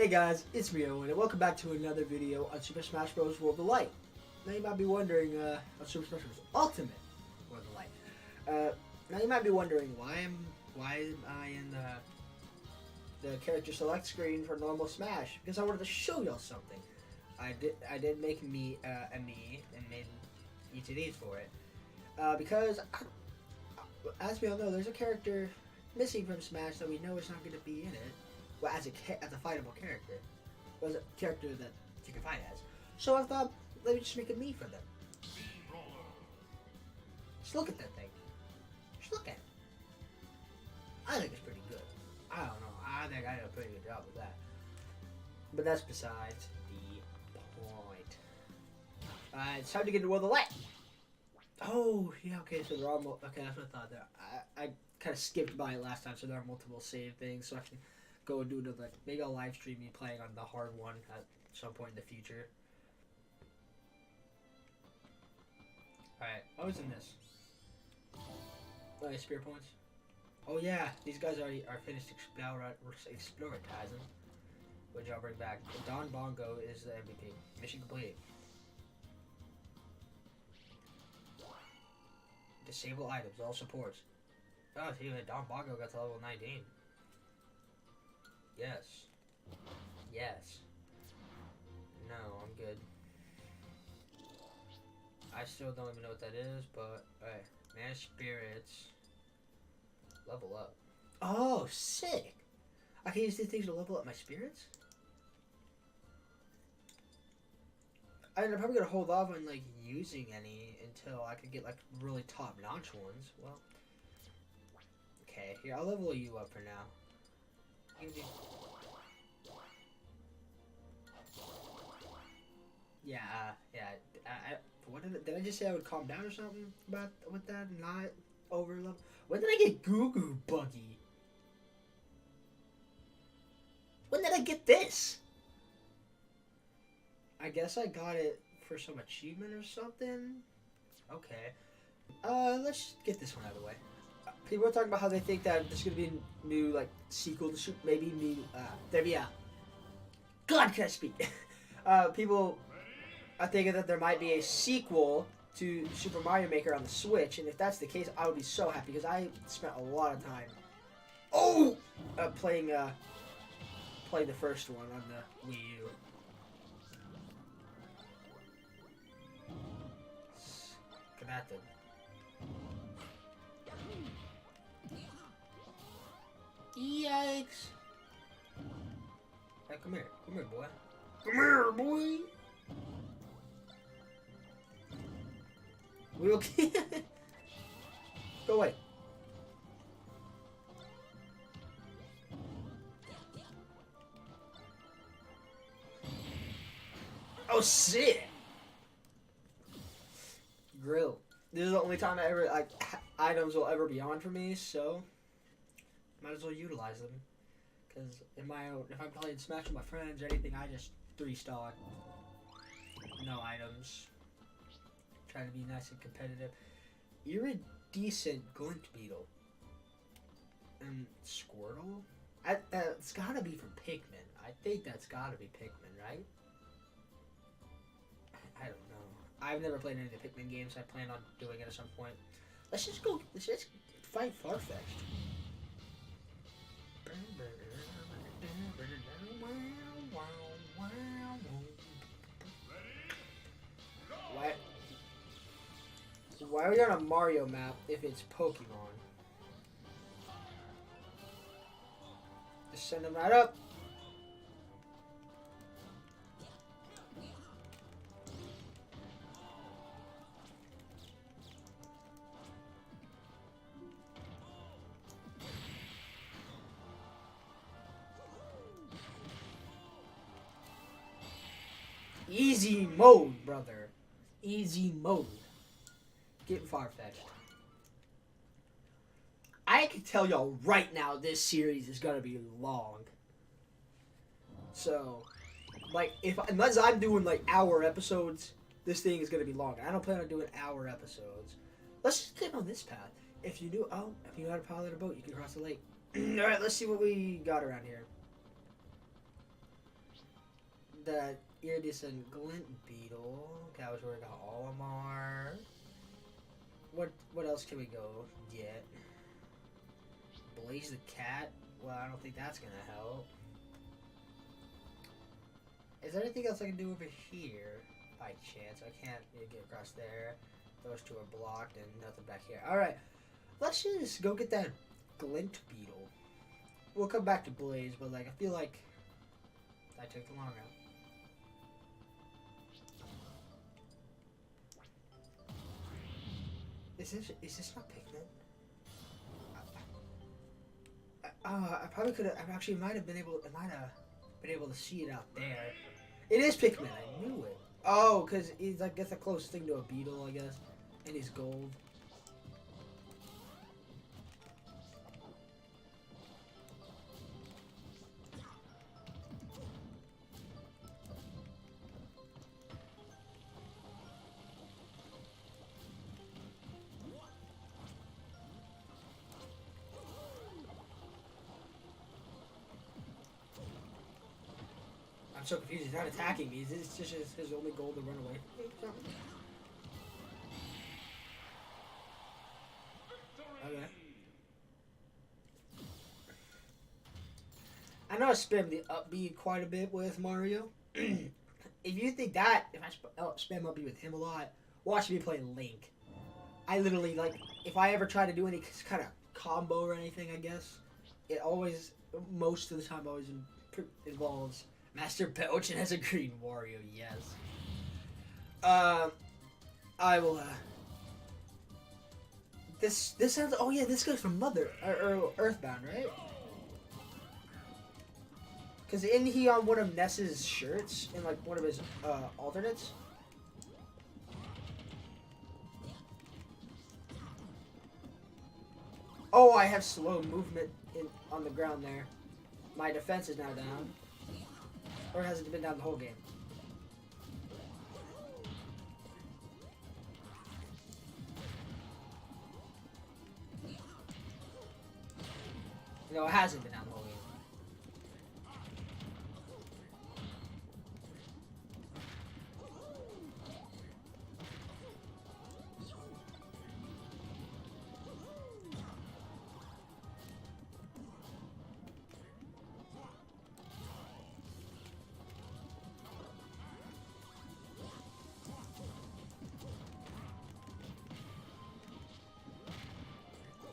Hey guys, it's me Owen, and welcome back to another video on Super Smash Bros. World of Light. Now you might be wondering, on Super Smash Bros. Ultimate World of Light. Now you might be wondering why am I in the character select screen for normal Smash? Because I wanted to show y'all something. I did make me and made each of these for it. Because as we all know, there's a character missing from Smash that we know is not going to be in it. Well, as a fightable character, was a character that you can fight as. So I thought, let me just make a me for them. Just look at that thing. Just look at it. I think it's pretty good. I don't know. I think I did a pretty good job with that. But that's besides the point. It's time to get into World of Light. Oh, yeah, okay, so there are okay, that's what I thought there. I kind of skipped by it last time, so there are multiple save things, so I can go and do another. Maybe I'll live stream me playing on the hard one at some point in the future. Alright, I was in this. Oh, yeah, spear points. Oh yeah, these guys are finished exploratizing, which I'll bring back. Don Bongo is the MVP. Mission complete. Disable items, all supports. Oh, see, Don Bongo got to level 19. Yes. Yes. No, I'm good. I still don't even know what that is, but alright. Man spirits. Level up. Oh, sick! I can use these things to level up my spirits? I'm probably gonna hold off on like using any until I could get like really top notch ones. Well, okay, here I'll level you up for now. Yeah, what did I just say? I would calm down or something about with that? Not over level. When did I get Goo Goo Buggy? When did I get this? I guess I got it for some achievement or something. Okay. Let's get this one out of the way. People are talking about how they think that there's gonna be a new like sequel to maybe new there be a God can I speak? People are thinking that there might be a sequel to Super Mario Maker on the Switch, and if that's the case, I would be so happy because I spent a lot of time playing the first one on the Wii U. Connected. Yikes! Hey, come here, boy. Come here, boy. We okay? Go away. Oh shit! Grill. This is the only time I ever like items will ever be on for me, so might as well utilize them. Cause if I'm playing Smash with my friends or anything, I just 3-star. No items. Trying to be nice and competitive. Iridescent Glint Beetle. And Squirtle? It's gotta be from Pikmin. I think that's gotta be Pikmin, right? I don't know. I've never played any of the Pikmin games. I plan on doing it at some point. Let's just fight Farfetch'd. Why are we on a Mario map if it's Pokemon? Just send them right up. Easy mode, brother. Easy mode. Get Farfetch'd. I can tell y'all right now this series is gonna be long. So, like, unless I'm doing like hour episodes, this thing is gonna be long. I don't plan on doing hour episodes. Let's just get on this path. If you know how to pilot a boat, you can cross the lake. All right, let's see what we got around here. the iridescent glint beetle. Okay, I was worried about Olimar. What else can we go get? Blaze the cat? Well, I don't think that's gonna help. Is there anything else I can do over here? By chance, I can't get across there. Those two are blocked and nothing back here. Alright, let's just go get that glint beetle. We'll come back to Blaze, but like I feel like I took the long route. Is this not Pikmin? I probably could have. I actually might have been able. I might have been able to see it out there. It is Pikmin. I knew it. Oh, because he's I guess the closest thing to a beetle, I guess, and he's gold. I'm so confused. He's not attacking me. It's just his only goal to run away. Okay. I know I spam the up B quite a bit with Mario. If you think that, if I spam up B with him a lot, watch me play Link. I literally, like, if I ever try to do any kind of combo or anything, I guess, it always, most of the time, always involves Master Belch and has a green Wario, yes. I will, This sounds, oh yeah, this goes from Mother, or Earthbound, right? Because isn't he on one of Ness's shirts, in like one of his, alternates? Oh, I have slow movement on the ground there. My defense is now down. Or has it been down the whole game? No, it hasn't been down the whole game.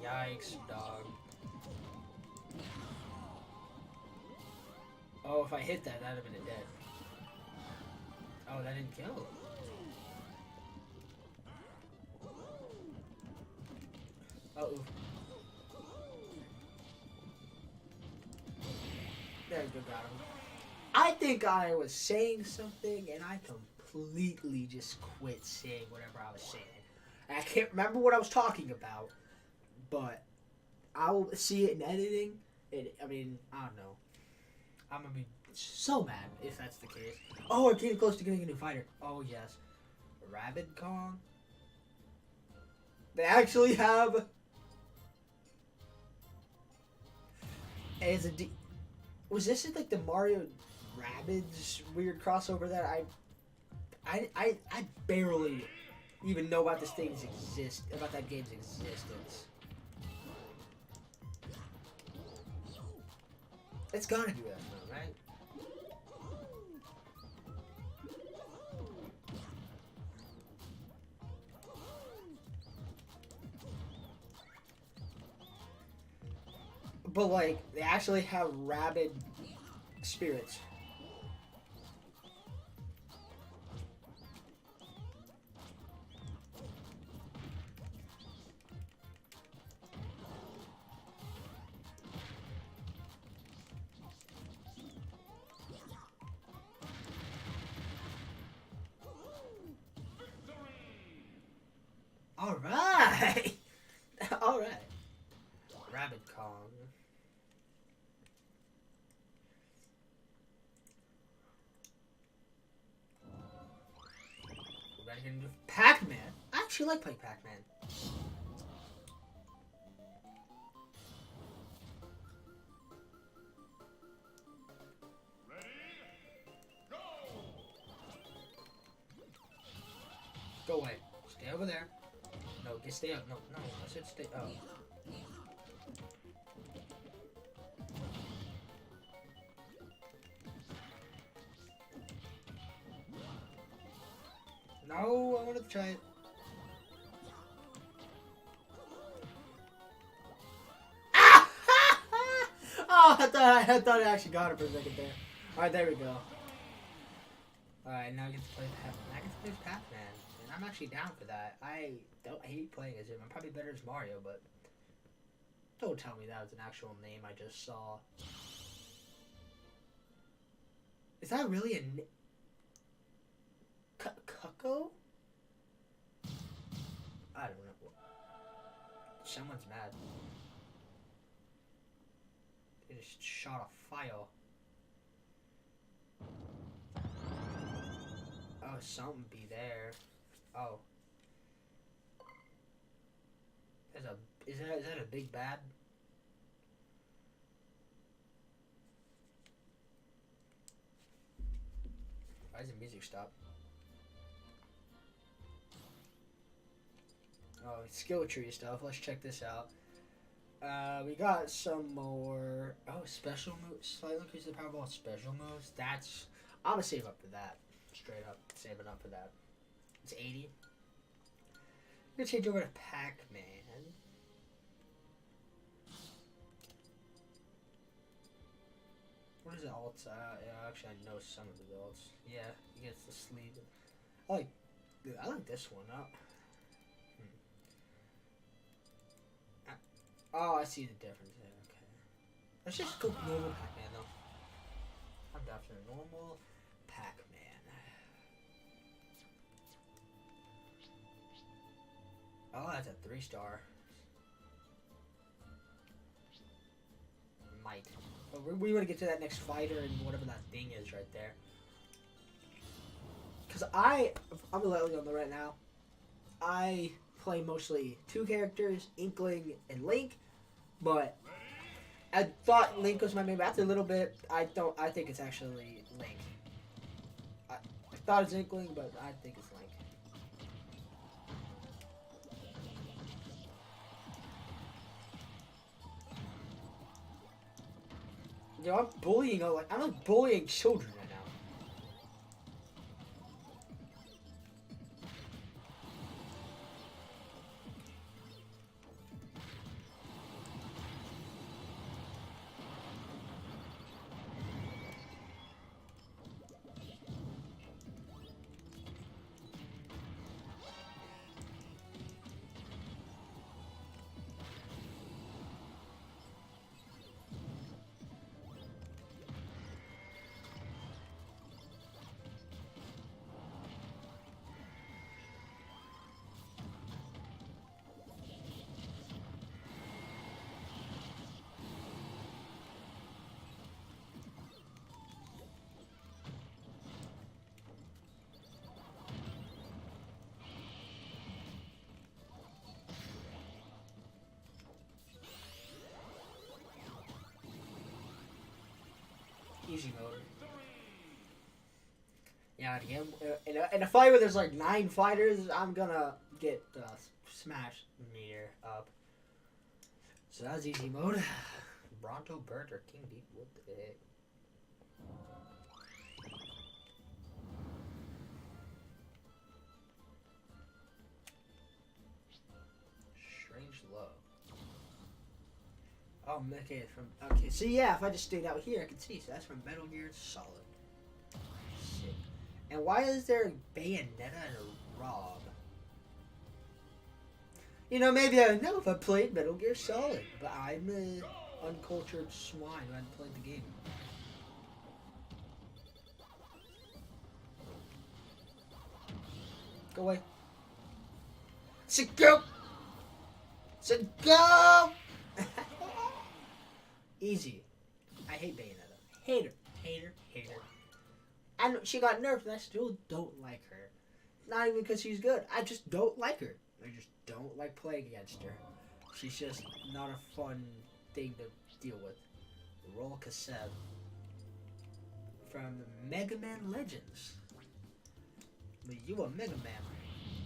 Yikes, dog. Oh, if I hit that, that'd have been a dead. Oh, that didn't kill. Uh-oh. There we go, got him. I think I was saying something, and I completely just quit saying whatever I was saying. And I can't remember what I was talking about, but I'll see it in editing. I mean, I don't know. I'm gonna be so mad if that's the case. Oh, I'm getting close to getting a new fighter. Oh, yes. Rabid Kong? They actually have... Was this in, like, the Mario Rabbids weird crossover that I barely even know about this thing's about that game's existence. It's gotta be that one, right? But like, they actually have rabid spirits. All right, all right. Rabid Kong. We're gonna get into Pac-Man. I actually like playing Pac-Man. Go away. Stay over there. No, just stay up. No, no, I said stay up. No, I wanted to try it. Ah! Oh, I thought I actually got it for a second there. Alright, there we go. Alright, now I get to play Pac-Man. I get to play Pac-Man. And I'm actually down for that. I hate playing as him. I'm probably better as Mario, but don't tell me that was an actual name I just saw. Is that really a name? Cucko? I don't know. Someone's mad. They just shot a file. Oh, something be there. Oh. Is that a big bad? Why does the music stop? Oh, skill tree stuff. Let's check this out. We got some more. Oh, special moves. Slightly increase the Powerball special moves. That's. I'm gonna save up for that. Straight up, saving up for that. It's 80. I'm gonna change over to Pac-Man. What is the alts? Yeah, actually, I know some of the alts. Yeah, he gets the sleeve. I like this one up. Oh, I see the difference there. Okay, let's just go normal Pac-Man though. I'm down for normal Pac-Man. Oh, that's a 3-star. Might. But we want to get to that next fighter and whatever that thing is right there. Because I'm gonna let you know right now. I play mostly 2 characters, Inkling and Link, but I thought Link was my main after a little bit. I think it's actually Link. I thought it was Inkling, but I think it's Link. Yo, I'm bullying, I'm like bullying children right now. Easy mode. Yeah, again, in a fight where there's like 9 fighters, I'm gonna get the smash meter up. So that's easy mode. Bronto, Bird, or King Deep. What the heck? Strange Love. Oh, okay, okay. So yeah, if I just stayed out here, I could see. So that's from Metal Gear Solid. Shit. And why is there a Bayonetta and a Rob? You know, maybe I know if I played Metal Gear Solid, but I'm an uncultured swine who hadn't played the game. Go away. Go! Go! Easy. I hate Bayonetta. Hater. And she got nerfed and I still don't like her. Not even because she's good. I just don't like her. I just don't like playing against her. She's just not a fun thing to deal with. Roll cassette. From Mega Man Legends. But you a Mega Man.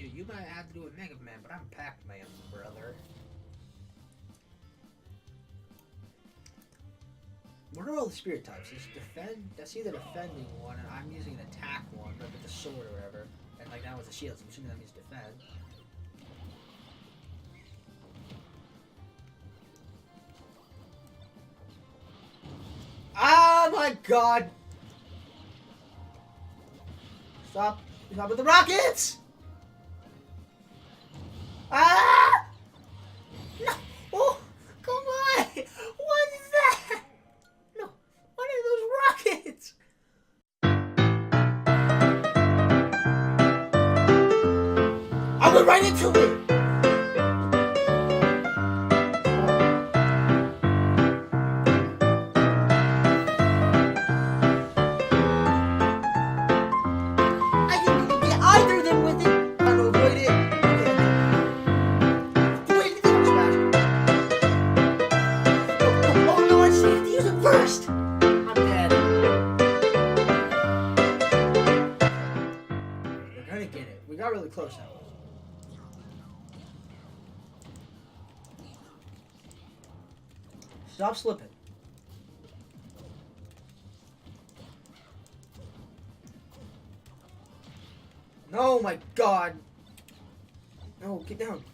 You might have to do a Mega Man, but I'm Pac-Man, brother. What are all the spirit types? It's defend. That's either defending one, and I'm using an attack one, like with the sword or whatever. And like that was a shield, so I'm assuming that means defend. Oh my god! Stop! Stop with the rockets! Ah! No! Oh, come on! What is that? No! What are those rockets? I went right into it! I didn't even get either of them with it! Trying to avoid it. Okay. Wait, smash. Oh no, I saved to use it first! I'm dead. We're gonna get it. We got really close now. Stop slipping. No, my god. No, get down.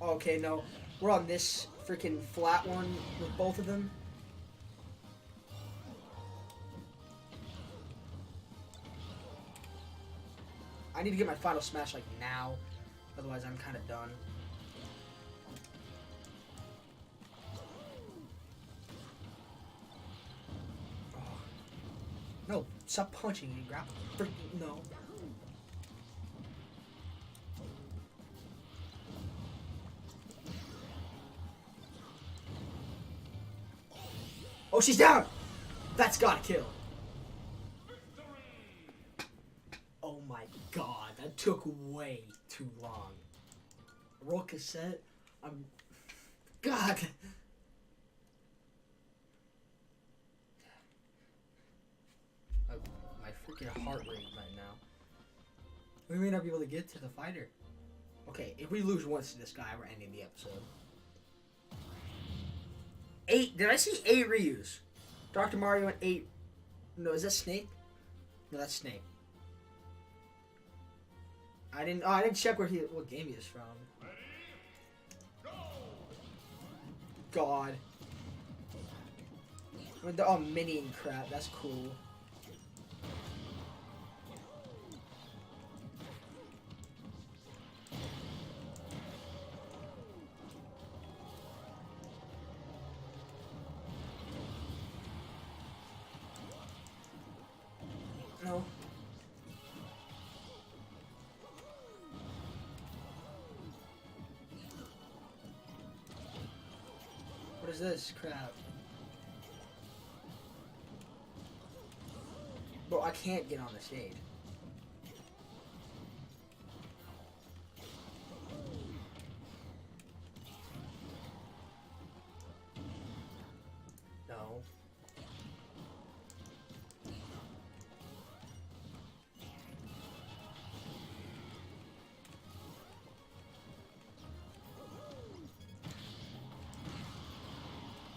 Okay, no. We're on this freaking flat one with both of them. I need to get my final smash like now. Otherwise I'm kind of done. Oh. No, stop punching and grab. No. Oh, she's down! That's gotta kill. Oh my god, that took way too long. Roll cassette? God! My freaking heart rate right now. We may not be able to get to the fighter. Okay, if we lose once to this guy, we're ending the episode. 8. Did I see 8 Ryus? Dr. Mario and 8. No, is that Snake? No, that's Snake. I didn't check what game he is from. God. I mean, they're all mini and crap. That's cool. No. What is this crap? Bro, I can't get on the stage. No.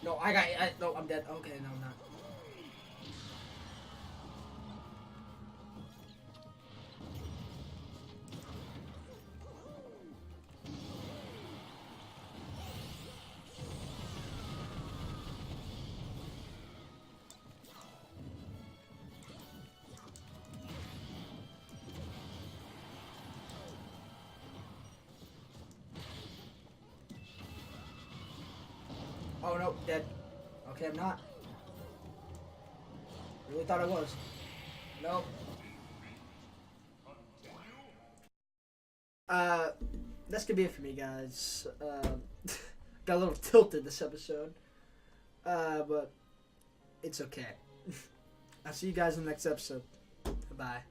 No, no, I'm dead. Okay, no, I'm not. Oh no, dead. Okay, I'm not. Really thought I was. Nope. that's gonna be it for me, guys. Got a little tilted this episode, but it's okay. I'll see you guys in the next episode. Bye.